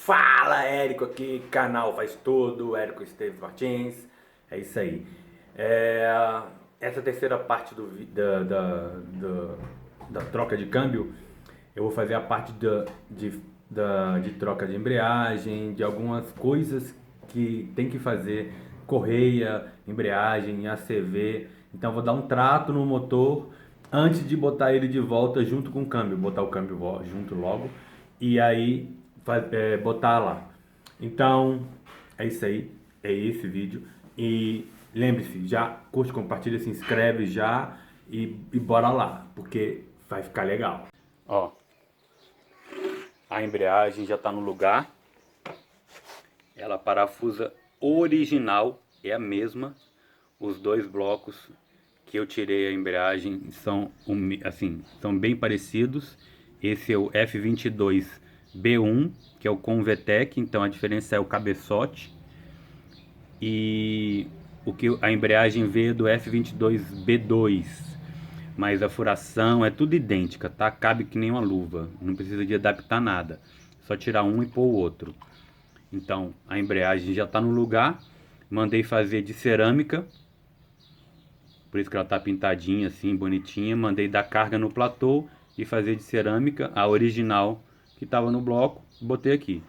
Fala, Érico aqui, canal Faz Tudo, Érico Esteves Martins, é isso aí. Essa terceira parte da troca de câmbio, eu vou fazer a parte de troca de embreagem, de algumas coisas que tem que fazer, correia, embreagem, ACV. Então vou dar um trato no motor antes de botar ele de volta junto com o câmbio, botar o câmbio junto logo e aí botar lá. Então é isso aí, é esse vídeo. E lembre-se, já curte, compartilha, se inscreve já e bora lá, porque vai ficar legal. Ó, a embreagem já está no lugar. Ela parafusa original, é a mesma. Os dois blocos que eu tirei a embreagem são assim, são bem parecidos. Esse é o F22B1, que é o Convetec, então a diferença é o cabeçote. E o que a embreagem veio do F22B2, mas a furação é tudo idêntica, tá? Cabe que nem uma luva, não precisa de adaptar nada, só tirar um e pôr o outro. Então a embreagem já está no lugar, mandei fazer de cerâmica, por isso que ela tá pintadinha assim, bonitinha. Mandei dar carga no platô e fazer de cerâmica, a original que estava no bloco, botei aqui.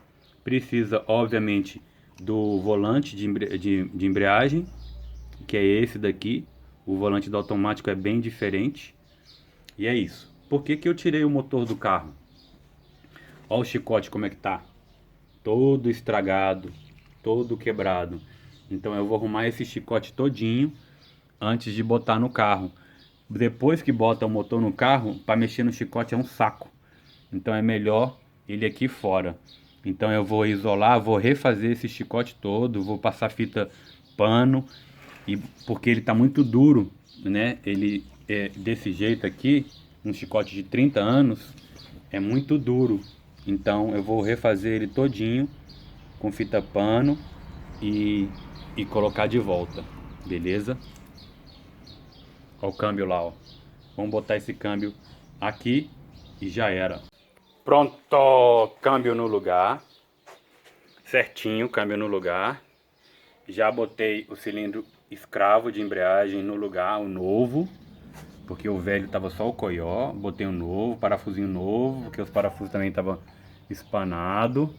Precisa, obviamente, do volante de embreagem, que é esse daqui. O volante do automático é bem diferente. E é isso. Por que que eu tirei o motor do carro? Olha o chicote como é que tá. Todo estragado, todo quebrado. Então eu vou arrumar esse chicote todinho antes de botar no carro. Depois que bota o motor no carro, para mexer no chicote é um saco. Então é melhor ele aqui fora. Então eu vou isolar, vou refazer esse chicote todo, vou passar fita pano, e porque ele está muito duro, né? Ele é desse jeito aqui, um chicote de 30 anos, é muito duro. Então eu vou refazer ele todinho com fita pano e colocar de volta, beleza? Olha o câmbio lá, ó. Vamos botar esse câmbio aqui e já era. Pronto, câmbio no lugar. Certinho, câmbio no lugar. Já botei o cilindro escravo de embreagem no lugar, o novo, porque o velho tava só o coió. Botei um novo, parafusinho novo, porque os parafusos também estavam espanados.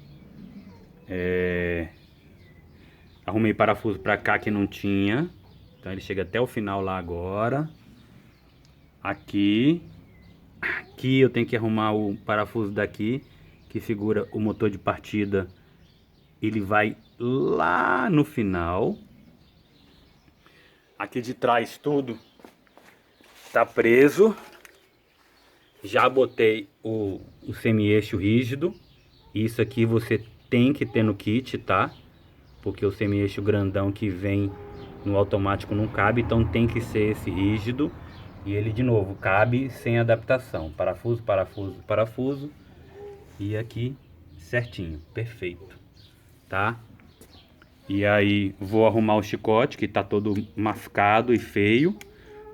Arrumei parafuso pra cá que não tinha. Então ele chega até o final lá agora. Aqui eu tenho que arrumar o parafuso daqui que segura o motor de partida. Ele vai lá no final. Aqui de trás tudo tá preso. Já botei o semi-eixo rígido. Isso aqui você tem que ter no kit, tá? Porque o semi-eixo grandão que vem no automático não cabe, então tem que ser esse rígido. E ele, de novo, cabe sem adaptação. Parafuso, parafuso, parafuso. E aqui certinho, perfeito, tá? E aí vou arrumar o chicote, que tá todo mascado e feio.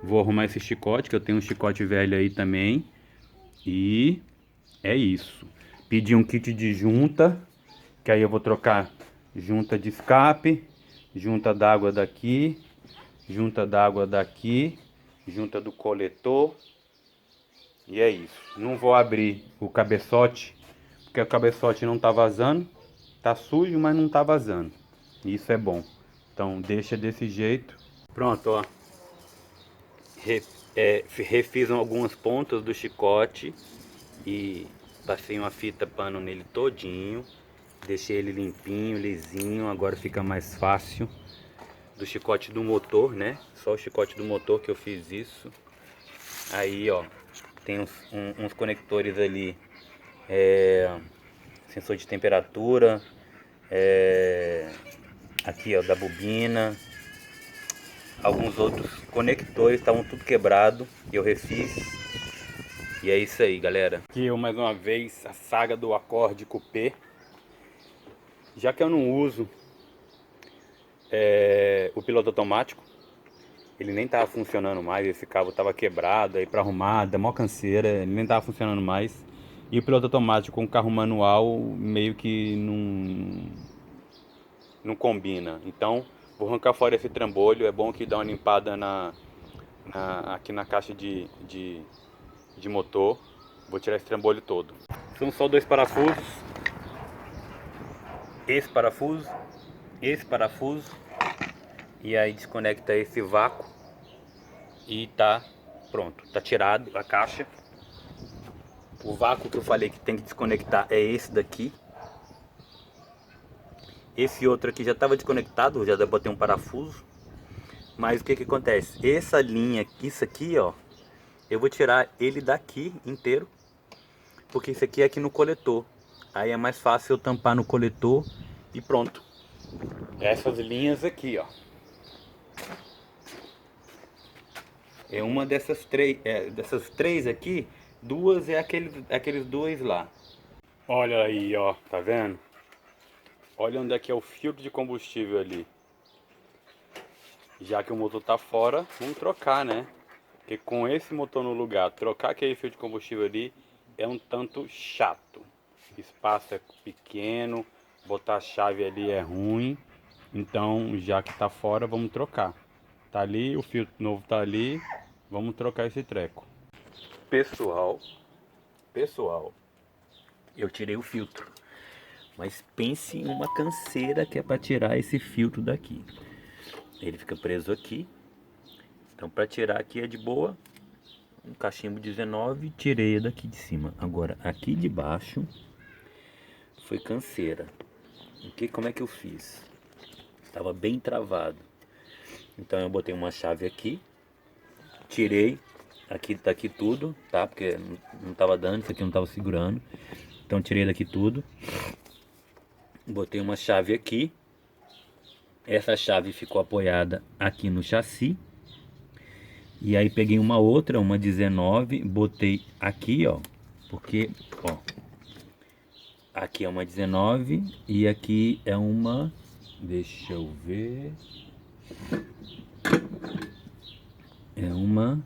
Vou arrumar esse chicote, que eu tenho um chicote velho aí também. E é isso. Pedi um kit de junta, que aí eu vou trocar junta de escape, junta d'água daqui, junta d'água daqui, junta do coletor. E é isso. Não vou abrir o cabeçote, porque o cabeçote não tá vazando. Tá sujo, mas não tá vazando. Isso é bom. Então deixa desse jeito. Pronto, ó. Refiz algumas pontas do chicote e passei uma fita pano nele todinho. Deixei ele limpinho, lisinho. Agora fica mais fácil. Do chicote do motor, né? Só o chicote do motor que eu fiz isso. Aí, ó, tem uns conectores ali, sensor de temperatura, aqui, ó, da bobina. Alguns outros conectores estavam tudo quebrado, eu refiz. E é isso aí, galera. Aqui eu mais uma vez a saga do acorde coupé. Já que eu não uso o piloto automático, ele nem tava funcionando mais, esse cabo tava quebrado, aí pra arrumar, dá mó canseira, ele nem tava funcionando mais. E o piloto automático com carro manual meio que não combina. Então, vou arrancar fora esse trambolho. É bom que dá uma limpada aqui na caixa de motor. Vou tirar esse trambolho todo. São só dois parafusos. Esse parafuso. E aí desconecta esse vácuo. E tá pronto. Tá tirado a caixa. O vácuo que eu falei que tem que desconectar é esse daqui. Esse outro aqui já estava desconectado, já botei um parafuso. Mas o que que acontece? Essa linha, isso aqui, ó, eu vou tirar ele daqui inteiro, porque isso aqui é aqui no coletor. Aí é mais fácil eu tampar no coletor e pronto. Essas linhas aqui, ó. É uma dessas três aqui, duas é aqueles dois lá. Olha aí, ó, tá vendo? Olha onde é que é o filtro de combustível ali. Já que o motor tá fora, vamos trocar, né? Porque com esse motor no lugar, trocar aquele filtro de combustível ali é um tanto chato. Espaço é pequeno, botar a chave ali é ruim. Então, já que tá fora, vamos trocar. Tá ali, o filtro novo tá ali, vamos trocar esse treco. Pessoal, eu tirei o filtro. Mas pense em uma canseira que é para tirar esse filtro daqui. Ele fica preso aqui. Então para tirar aqui é de boa. Um cachimbo 19, tirei daqui de cima. Agora aqui de baixo foi canseira. Como é que eu fiz? Estava bem travado. Então eu botei uma chave aqui. Tirei aqui daqui tudo, tá? Porque não estava dando, isso aqui não estava segurando. Então tirei daqui tudo. Botei uma chave aqui. Essa chave ficou apoiada aqui no chassi. E aí peguei uma outra, uma 19, botei aqui, ó. Porque, ó, aqui é uma 19 e aqui é uma, deixa eu ver, é uma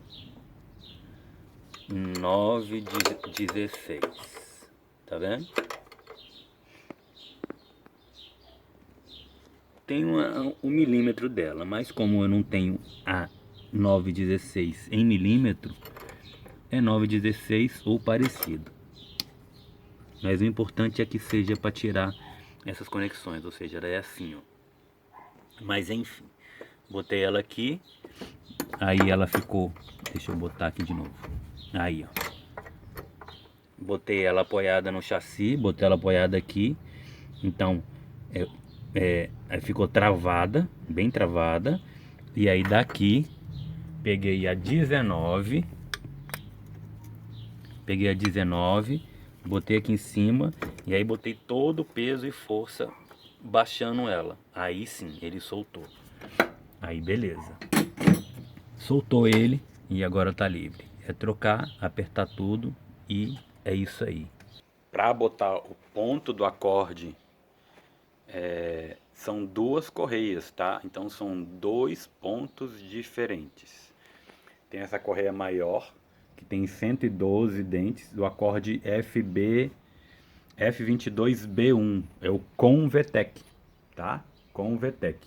916, tá vendo? Tem um milímetro dela, mas como eu não tenho a 916 em milímetro, é 916 ou parecido. Mas o importante é que seja para tirar essas conexões, ou seja, ela é assim, ó. Mas enfim, botei ela aqui, aí ela ficou, deixa eu botar aqui de novo, aí ó, botei ela apoiada no chassi, botei ela apoiada aqui, então aí ficou travada, bem travada, e aí daqui peguei a 19, botei aqui em cima e aí botei todo o peso e força baixando ela. Aí sim, ele soltou. Aí beleza. Soltou ele e agora tá livre. É trocar, apertar tudo e é isso aí. Para botar o ponto do acorde, são duas correias, tá? Então são dois pontos diferentes. Tem essa correia maior, que tem 112 dentes, do acorde F22B1, é o Convetec, tá? Convetec.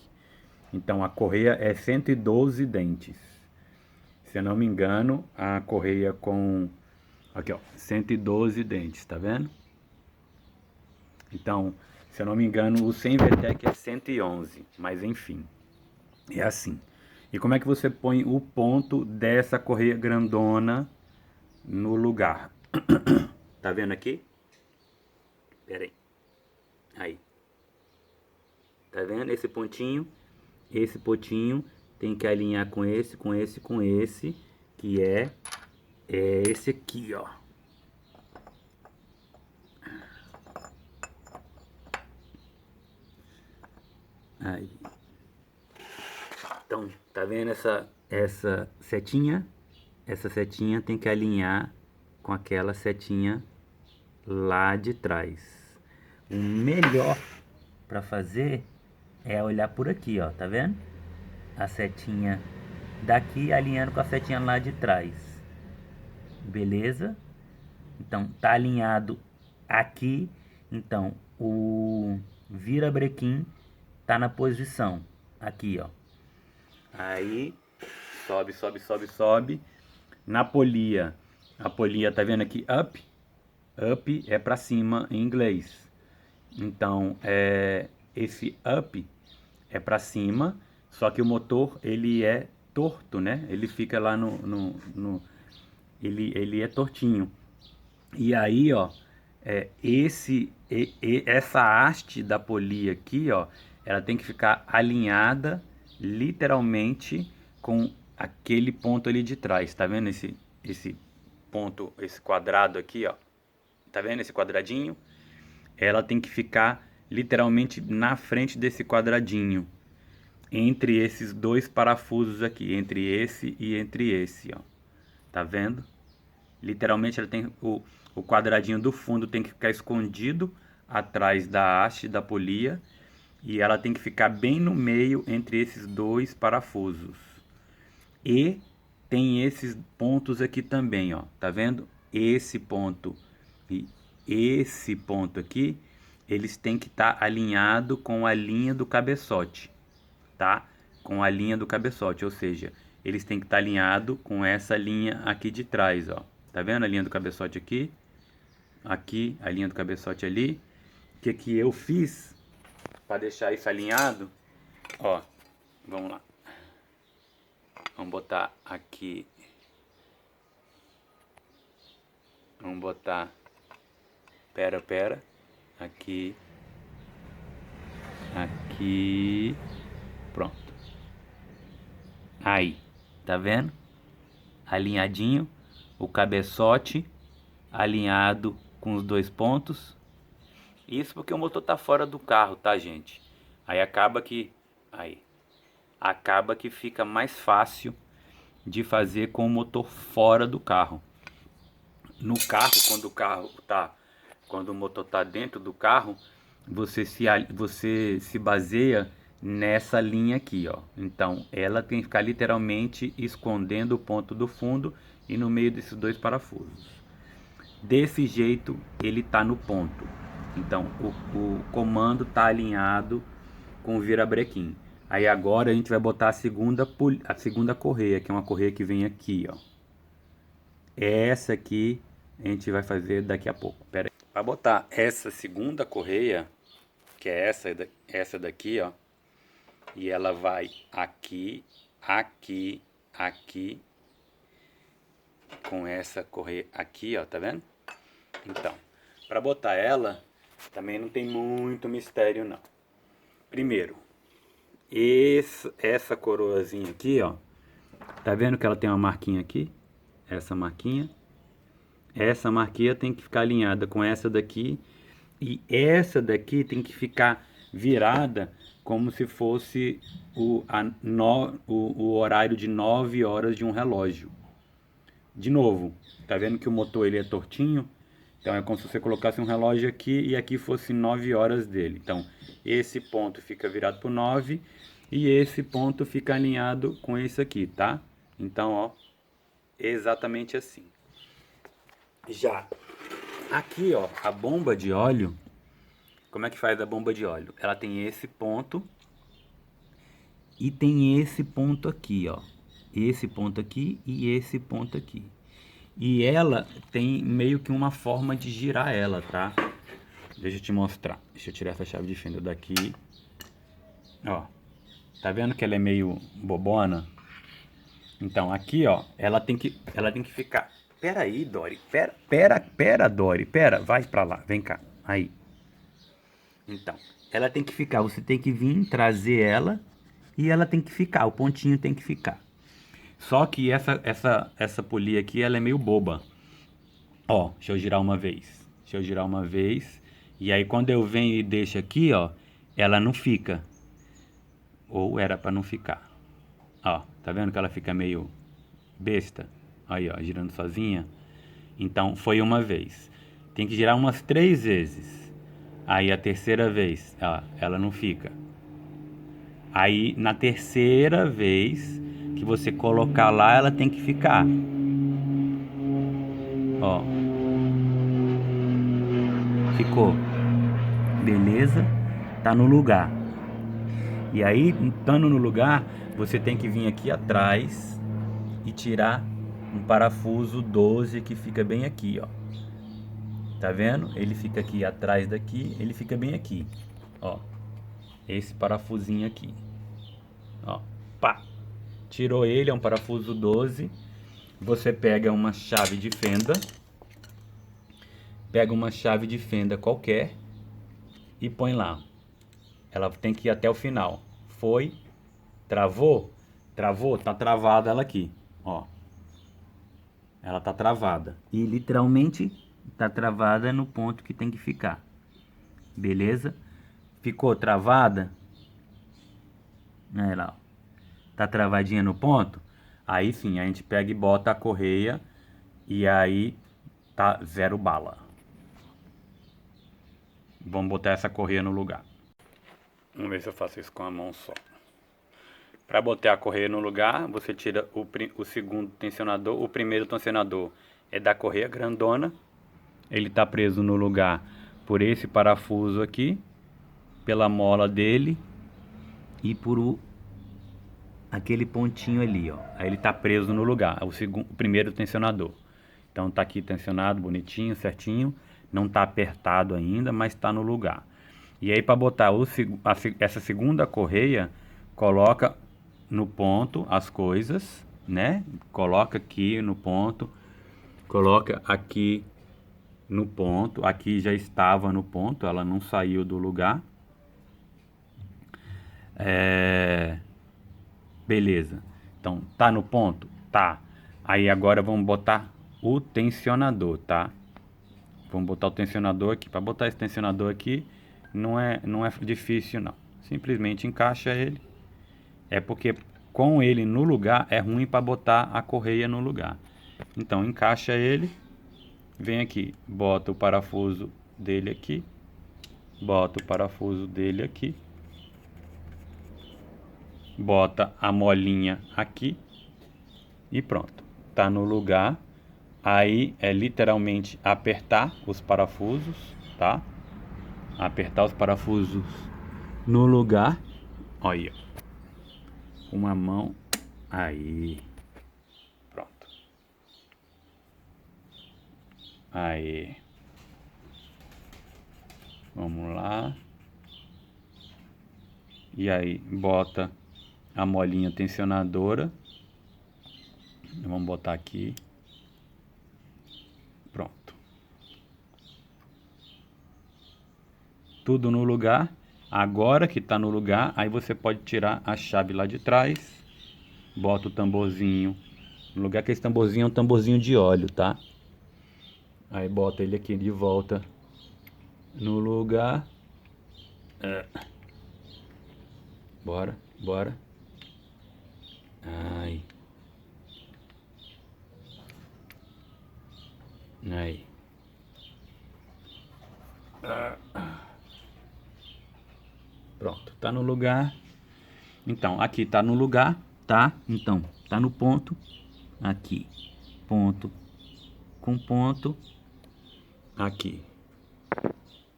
Então a correia é 112 dentes. Se eu não me engano, a correia com, aqui ó, 112 dentes, tá vendo? Então, se eu não me engano, o sem VTEC é 111, mas enfim, é assim. E como é que você põe o ponto dessa correia grandona no lugar? Tá vendo aqui? Pera aí. Aí. Tá vendo esse pontinho? Esse pontinho tem que alinhar com esse, que é esse aqui, ó. Aí. Então, tá vendo essa setinha? Essa setinha tem que alinhar com aquela setinha lá de trás. O melhor para fazer é olhar por aqui, ó, tá vendo? A setinha daqui alinhando com a setinha lá de trás. Beleza? Então, tá alinhado aqui. Então, o virabrequim tá na posição aqui, ó. Aí, sobe, sobe, sobe, sobe. Na polia, a polia, tá vendo aqui? Up. Up é pra cima em inglês. Então, esse up é pra cima, só que o motor, ele é torto, né? Ele fica lá ele é tortinho. E aí, ó, essa haste da polia aqui, ó, ela tem que ficar alinhada literalmente com aquele ponto ali de trás. Tá vendo esse ponto, esse quadrado aqui, ó? Tá vendo esse quadradinho? Ela tem que ficar literalmente na frente desse quadradinho, entre esses dois parafusos aqui, entre esse e entre esse, ó. Tá vendo? Literalmente ela tem o quadradinho do fundo tem que ficar escondido atrás da haste da polia e ela tem que ficar bem no meio entre esses dois parafusos. E tem esses pontos aqui também, ó. Tá vendo? Esse ponto e esse ponto aqui, eles têm que estar alinhado com a linha do cabeçote, tá? Com a linha do cabeçote, ou seja, eles têm que estar alinhado com essa linha aqui de trás, ó. Tá vendo a linha do cabeçote aqui? Aqui, a linha do cabeçote ali. O que que eu fiz para deixar isso alinhado? Ó, vamos lá. Vamos botar aqui. Vamos botar. Pera. Aqui. Aqui. Pronto. Aí, tá vendo? Alinhadinho. O cabeçote alinhado com os dois pontos. Isso porque o motor tá fora do carro, tá, gente? Aí acaba que fica mais fácil de fazer com o motor fora do carro. No carro, quando o motor tá dentro do carro, você se baseia nessa linha aqui, ó. Então, ela tem que ficar literalmente escondendo o ponto do fundo e no meio desses dois parafusos. Desse jeito, ele tá no ponto. Então, o comando tá alinhado com o virabrequim. Aí agora a gente vai botar a segunda correia, que é uma correia que vem aqui, ó. Essa aqui a gente vai fazer daqui a pouco. Pera aí. Para botar essa segunda correia, que é essa daqui, ó, e ela vai aqui, aqui, aqui, com essa correia aqui, ó, tá vendo? Então, para botar ela, também não tem muito mistério não. Primeiro, essa coroazinha aqui, ó, tá vendo que ela tem uma marquinha aqui? Essa marquinha tem que ficar alinhada com essa daqui e essa daqui tem que ficar virada como se fosse o horário de 9 horas de um relógio. De novo, tá vendo que o motor ele é tortinho? Então é como se você colocasse um relógio aqui e aqui fosse 9 horas dele. Então esse ponto fica virado para 9 e esse ponto fica alinhado com esse aqui, tá? Então, ó, exatamente assim. Já aqui, ó, a bomba de óleo, como é que faz a bomba de óleo? Ela tem esse ponto e tem esse ponto aqui, ó. Esse ponto aqui e esse ponto aqui. E ela tem meio que uma forma de girar ela, tá? Deixa eu te mostrar. Deixa eu tirar essa chave de fenda daqui. Ó, tá vendo que ela é meio bobona? Então aqui, ó, ela tem que ficar. Pera aí, Dori. Pera, Dori. Pera, vai pra lá. Vem cá. Aí. Então, ela tem que ficar. Você tem que vir trazer ela e ela tem que ficar. O pontinho tem que ficar. Só que essa polia aqui, ela é meio boba. Ó, deixa eu girar uma vez. Deixa eu girar uma vez. E aí quando eu venho e deixo aqui, ó, ela não fica. Ou era pra não ficar. Ó, tá vendo que ela fica meio besta? Aí, ó, girando sozinha. Então, foi uma vez. Tem que girar umas 3 vezes. Aí, a terceira vez, ó, ela não fica. Aí, na terceira vez que você colocar lá, ela tem que ficar. Ó. Ficou. Beleza? Tá no lugar. E aí, estando no lugar, você tem que vir aqui atrás e tirar um parafuso 12 que fica bem aqui, ó. Tá vendo? Ele fica aqui atrás daqui, ele fica bem aqui, ó. Esse parafusinho aqui, ó. Pá! Tirou ele, é um parafuso 12. Você pega uma chave de fenda. Pega uma chave de fenda qualquer e põe lá. Ela tem que ir até o final. Foi, travou, travou, tá travada ela aqui, ó. Ela tá travada. E literalmente tá travada no ponto que tem que ficar. Beleza? Ficou travada? Olha lá, ó. Tá travadinha no ponto? Aí sim, a gente pega e bota a correia e aí tá zero bala. Vamos botar essa correia no lugar. Vamos ver se eu faço isso com a mão só. Para botar a correia no lugar, você tira o segundo tensionador. O primeiro tensionador é da correia grandona. Ele está preso no lugar por esse parafuso aqui, pela mola dele e por aquele pontinho ali, ó. Aí ele está preso no lugar, o primeiro tensionador. Então tá aqui tensionado, bonitinho, certinho. Não tá apertado ainda, mas está no lugar. E aí para botar essa segunda correia, coloca no ponto as coisas, né? Coloca aqui no ponto, coloca aqui no ponto. Aqui já estava no ponto, ela não saiu do lugar. Beleza. Então, tá no ponto? Tá. Aí agora vamos botar o tensionador, tá? Vamos botar o tensionador aqui. Para botar esse tensionador aqui, não é difícil não. Simplesmente encaixa ele. É porque com ele no lugar é ruim para botar a correia no lugar. Então encaixa ele, vem aqui, bota o parafuso dele aqui, bota o parafuso dele aqui, bota a molinha aqui e pronto. Tá no lugar. Aí é literalmente apertar os parafusos, tá? Apertar os parafusos no lugar. Olha, uma mão, aí, pronto, aí, vamos lá, e aí bota a molinha tensionadora, vamos botar aqui, pronto, tudo no lugar. Agora que tá no lugar, aí você pode tirar a chave lá de trás, bota o tamborzinho no lugar, que esse tamborzinho é um tamborzinho de óleo, tá? Aí bota ele aqui de volta no lugar. Bora, bora. Ai. Aí. Pronto, tá no lugar. Então, aqui tá no lugar, tá? Então, tá no ponto. Aqui, ponto com ponto. Aqui,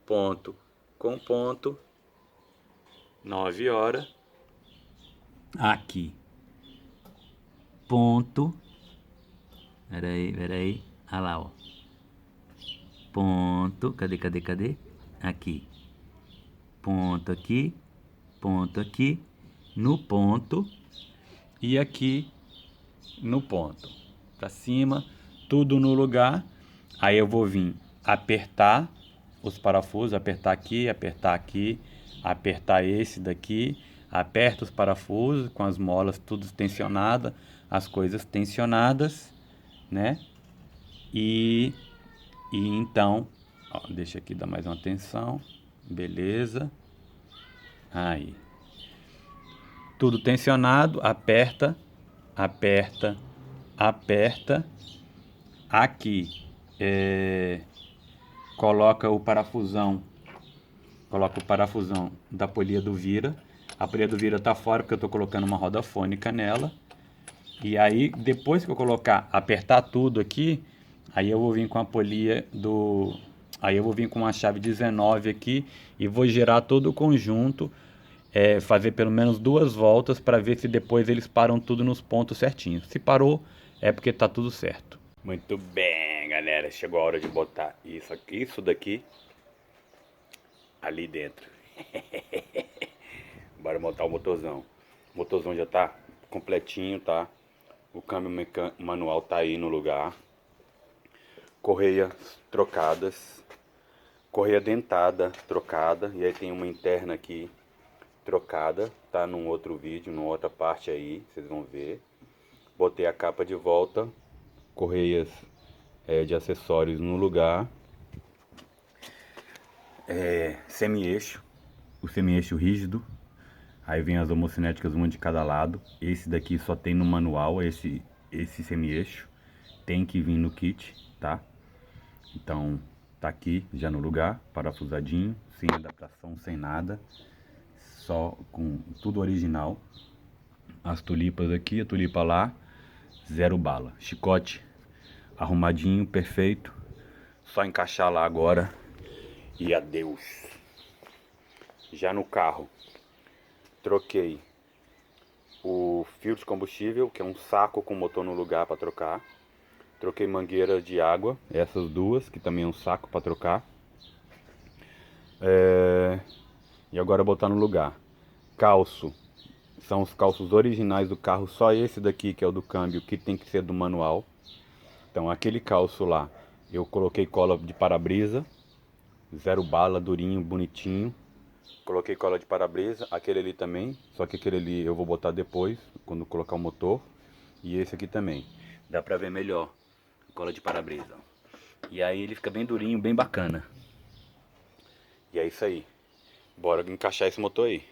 ponto com ponto. 9 horas. Aqui, ponto. Peraí. Olha lá, ó. Ponto. Cadê? Aqui. Ponto aqui, no ponto e aqui no ponto, pra cima, tudo no lugar. Aí eu vou vir apertar os parafusos, apertar aqui, apertar esse daqui, aperta os parafusos com as molas tudo tensionadas, as coisas tensionadas, né? E então, ó, deixa aqui dar mais uma atenção. Beleza. Aí. Tudo tensionado, aperta. Aqui, coloca o parafusão da polia do Vira. A polia do Vira tá fora porque eu tô colocando uma roda fônica nela. E aí, depois que eu apertar tudo aqui, aí eu vou vir com a polia Aí eu vou vir com uma chave 19 aqui e vou girar todo o conjunto, fazer pelo menos 2 voltas para ver se depois eles param tudo nos pontos certinhos. Se parou, é porque tá tudo certo. Muito bem, galera. Chegou a hora de botar isso daqui ali dentro. Bora montar o motorzão. O motorzão já tá completinho, tá? O câmbio manual tá aí no lugar. Correias trocadas. Correia dentada trocada. E aí tem uma interna aqui trocada. Tá num outro vídeo, numa outra parte aí. Vocês vão ver. Botei a capa de volta. Correias de acessórios no lugar. Semi-eixo. O semi-eixo rígido. Aí vem as homocinéticas, uma de cada lado. Esse daqui só tem no manual, esse semi-eixo. Tem que vir no kit, tá? Então, tá aqui já no lugar, parafusadinho, sem adaptação, sem nada. Só com tudo original. As tulipas aqui, a tulipa lá, 0 bala. Chicote arrumadinho, perfeito. Só encaixar lá agora e adeus. Já no carro, troquei o filtro de combustível, que é um saco com motor no lugar para trocar. Troquei mangueira de água, essas duas, que também é um saco para trocar. E agora botar no lugar. Calço, são os calços originais do carro, só esse daqui que é o do câmbio, que tem que ser do manual. Então aquele calço lá, eu coloquei cola de para-brisa, 0 bala, durinho, bonitinho. Coloquei cola de para-brisa, aquele ali também, só que aquele ali eu vou botar depois, quando colocar o motor. E esse aqui também, dá pra ver melhor, cola de para-brisa. E aí ele fica bem durinho, bem bacana. E é isso aí, bora encaixar esse motor aí.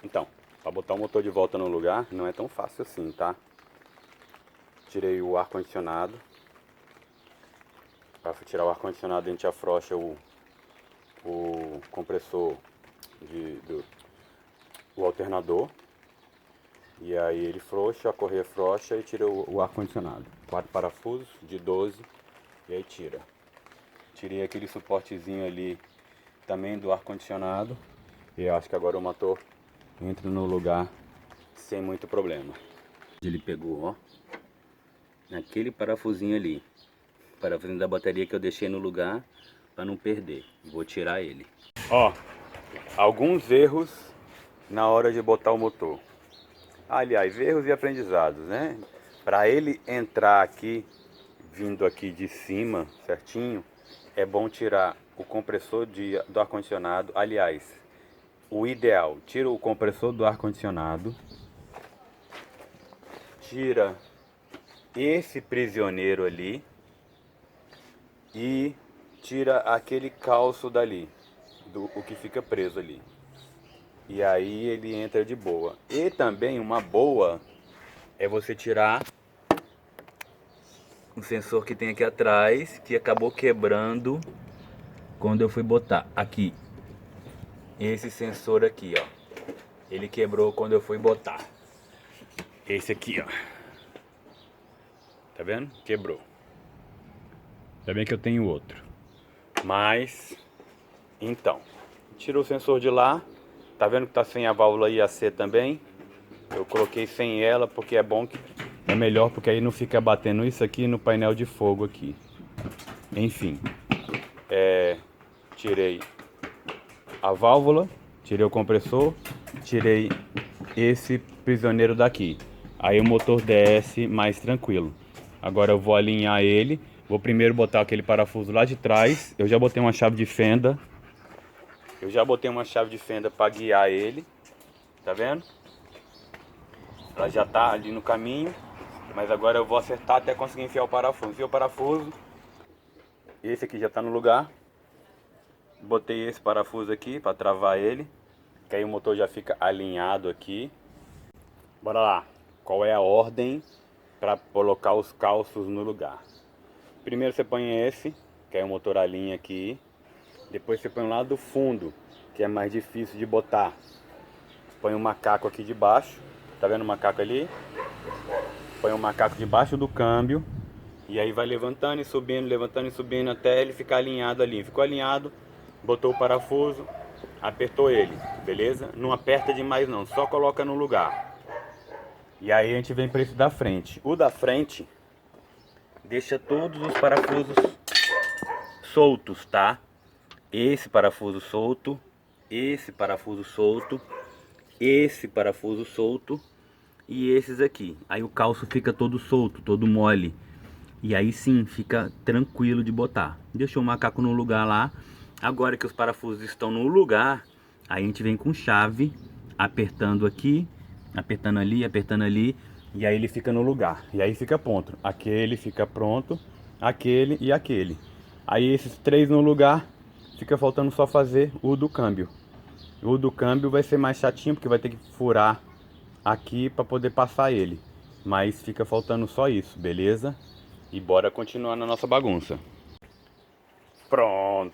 Então, para botar o motor de volta no lugar não é tão fácil assim, tá? Tirei o ar-condicionado. Para tirar o ar-condicionado a gente afrouxa o compressor o alternador. E aí ele frouxa, a correia frouxa e tira o ar-condicionado. 4 parafusos de 12 e aí tira. Tirei aquele suportezinho ali também do ar-condicionado. E eu acho que agora o motor entra no lugar sem muito problema. Ele pegou, ó, naquele parafusinho ali, parafusinho da bateria que eu deixei no lugar para não perder. Vou tirar ele. Ó, alguns erros na hora de botar o motor. Aliás, erros e aprendizados, né? Para ele entrar aqui, vindo aqui de cima, certinho, é bom tirar o compressor do ar-condicionado. Aliás, o ideal, tira o compressor do ar-condicionado, tira esse prisioneiro ali e tira aquele calço dali, o que fica preso ali. E aí ele entra de boa. E também uma boa é você tirar o sensor que tem aqui atrás, que acabou quebrando quando eu fui botar aqui. Esse sensor aqui, ó, ele quebrou quando eu fui botar. Esse aqui, ó, tá vendo? Quebrou. Ainda bem que eu tenho outro. Mas, então, tirou o sensor de lá. Tá vendo que tá sem a válvula IAC também? Eu coloquei sem ela porque é bom, que é melhor, porque aí não fica batendo isso aqui no painel de fogo aqui. Enfim, tirei a válvula, tirei o compressor, tirei esse prisioneiro daqui. Aí o motor desce mais tranquilo. Agora eu vou alinhar ele. Vou primeiro botar aquele parafuso lá de trás. Eu já botei uma chave de fenda. Para guiar ele. Tá vendo? Ela já tá ali no caminho. Mas agora eu vou acertar até conseguir enfiar o parafuso. Enfiei o parafuso. Esse aqui já tá no lugar. Botei esse parafuso aqui para travar ele. Que aí o motor já fica alinhado aqui. Bora lá. Qual é a ordem para colocar os calços no lugar? Primeiro você põe esse, que aí o motor alinha aqui. Depois você põe o lado do fundo, que é mais difícil de botar. Põe o macaco aqui de baixo. Tá vendo o macaco ali? Põe o macaco debaixo do câmbio. E aí vai levantando e subindo até ele ficar alinhado ali. Ficou alinhado, botou o parafuso, apertou ele, beleza? Não aperta demais não, só coloca no lugar. E aí a gente vem para esse da frente. O da frente deixa todos os parafusos soltos, tá? Esse parafuso solto, esse parafuso solto, esse parafuso solto e esses aqui. Aí o calço fica todo solto, todo mole. E aí sim, fica tranquilo de botar. Deixou o macaco no lugar lá. Agora que os parafusos estão no lugar, aí a gente vem com chave, apertando aqui, apertando ali, e aí ele fica no lugar. E aí fica pronto. Aquele fica pronto, aquele e aquele. Aí esses três no lugar, fica faltando só fazer o do câmbio. O do câmbio vai ser mais chatinho, porque vai ter que furar aqui para poder passar ele. Mas fica faltando só isso, beleza? E bora continuar na nossa bagunça. Pronto!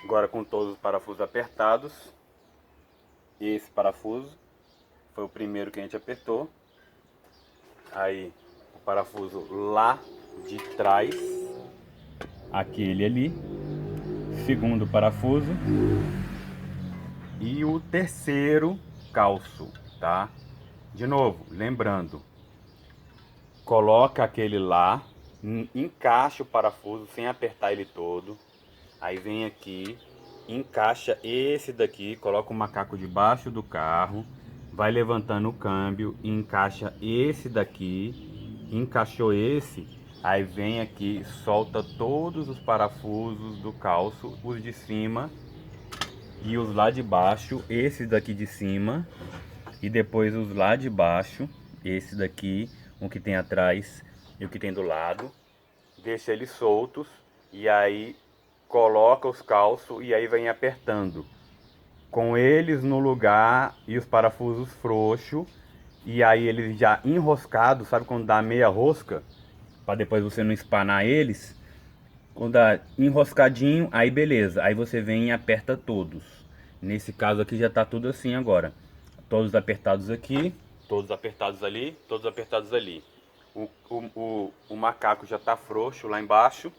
Agora com todos os parafusos apertados. Esse parafuso foi o primeiro que a gente apertou. Aí o parafuso lá de trás. Aquele ali. Segundo parafuso. E o terceiro calço, tá? De novo, lembrando. Coloca aquele lá, encaixa o parafuso sem apertar ele todo. Aí vem aqui, encaixa esse daqui, coloca o macaco debaixo do carro. Vai levantando o câmbio, encaixa esse daqui. Encaixou esse, aí vem aqui, solta todos os parafusos do calço. Os de cima e os lá de baixo, esse daqui de cima. E depois os lá de baixo, esse daqui, o que tem atrás e o que tem do lado. Deixa eles soltos e aí coloca os calços e aí vem apertando. Com eles no lugar e os parafusos frouxos. E aí eles já enroscados, sabe quando dá meia rosca? Para depois você não espanar eles. Quando dá enroscadinho, aí beleza. Aí você vem e aperta todos. Nesse caso aqui já tá tudo assim agora. Todos apertados aqui, todos apertados ali, todos apertados ali. O macaco já tá frouxo lá embaixo.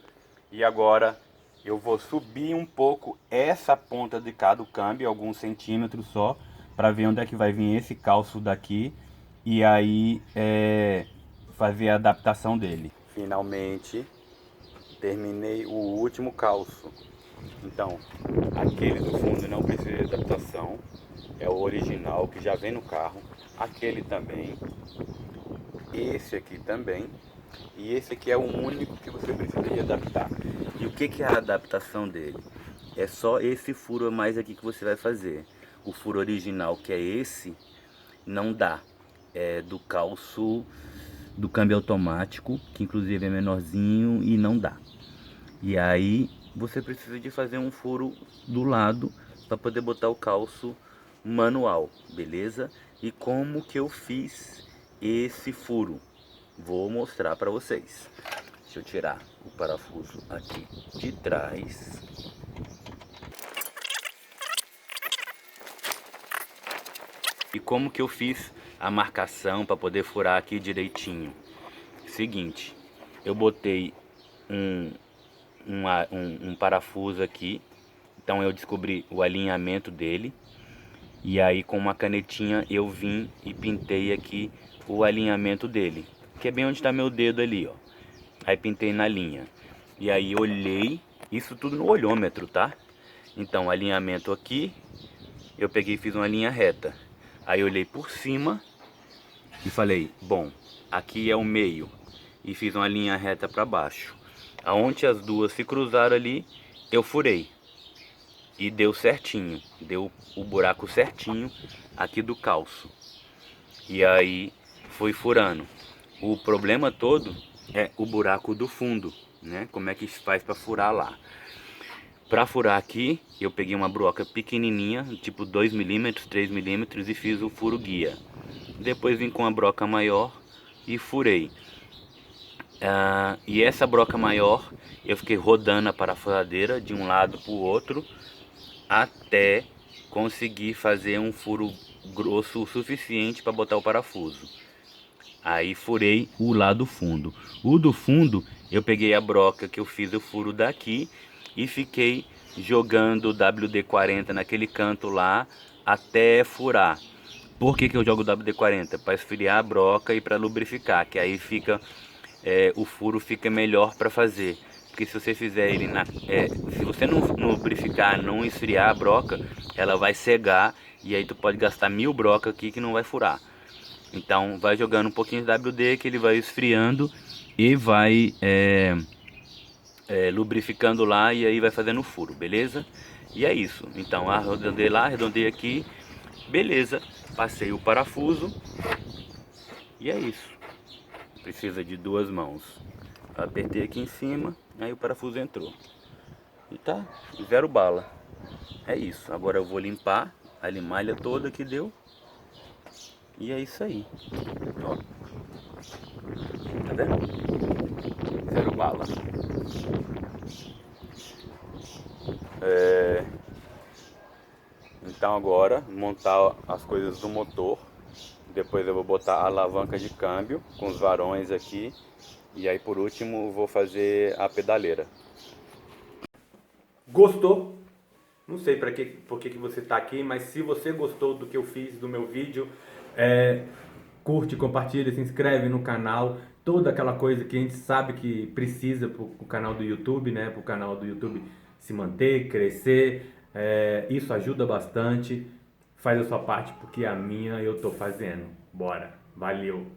E agora eu vou subir um pouco essa ponta de cá do câmbio, alguns centímetros só, para ver onde é que vai vir esse calço daqui. E aí fazer a adaptação dele. Finalmente terminei o último calço. Então, aquele do fundo não precisa de adaptação. É o original que já vem no carro. Aquele também. Esse aqui também. E esse aqui é o único que você precisa de adaptar. E o que é a adaptação dele? É só esse furo a mais aqui que você vai fazer. O furo original, que é esse, não dá. É do calço do câmbio automático, que inclusive é menorzinho e não dá. E aí você precisa de fazer um furo do lado para poder botar o calço manual, beleza? E como que eu fiz esse furo? Vou mostrar para vocês. Deixa eu tirar o parafuso aqui de trás. E como que eu fiz a marcação para poder furar aqui direitinho? Seguinte, eu botei um parafuso aqui. Então eu descobri o alinhamento dele. E aí com uma canetinha eu vim e pintei aqui o alinhamento dele. Que é bem onde está meu dedo ali, ó. Aí pintei na linha. E aí olhei, isso tudo no olhômetro, tá? Então, alinhamento aqui, eu peguei e fiz uma linha reta. Aí eu olhei por cima e falei, bom, aqui é o meio. E fiz uma linha reta para baixo. Aonde as duas se cruzaram ali, eu furei. E deu certinho, deu o buraco certinho aqui do calço. E aí foi furando. O problema todo é o buraco do fundo, né? Como é que faz para furar lá? Para furar aqui, eu peguei uma broca pequenininha, tipo 2 milímetros, 3 milímetros, e fiz o furo guia. Depois vim com a broca maior e furei. E essa broca maior, eu fiquei rodando a parafusadeira de um lado para o outro, até conseguir fazer um furo grosso o suficiente para botar o parafuso. Aí furei o lado fundo. O do fundo, eu peguei a broca que eu fiz o furo daqui e fiquei jogando o WD-40 naquele canto lá até furar. Por que eu jogo o WD-40? Para esfriar a broca e para lubrificar, que aí fica o furo fica melhor para fazer. Porque se você fizer ele se você não lubrificar, não esfriar a broca, ela vai cegar e aí tu pode gastar 1000 brocas aqui que não vai furar. Então vai jogando um pouquinho de WD que ele vai esfriando e vai lubrificando lá e aí vai fazendo o furo, beleza? E é isso. Então arredondei lá, arredondei aqui, beleza. Passei o parafuso e é isso. Precisa de 2 mãos. Apertei aqui em cima, aí o parafuso entrou. E tá, 0 bala. É isso. Agora eu vou limpar a limalha toda que deu. E é isso aí. Ó. Tá vendo? 0 bala. Então agora montar as coisas do motor. Depois eu vou botar a alavanca de câmbio com os varões aqui. E aí por último vou fazer a pedaleira. Gostou? Não sei por que você está aqui, mas se você gostou do que eu fiz, do meu vídeo, curte, compartilha, se inscreve no canal. Toda aquela coisa que a gente sabe que precisa para o canal do YouTube, né? Para o canal do YouTube se manter, crescer. Isso ajuda bastante. Faz a sua parte porque a minha eu tô fazendo. Bora. Valeu.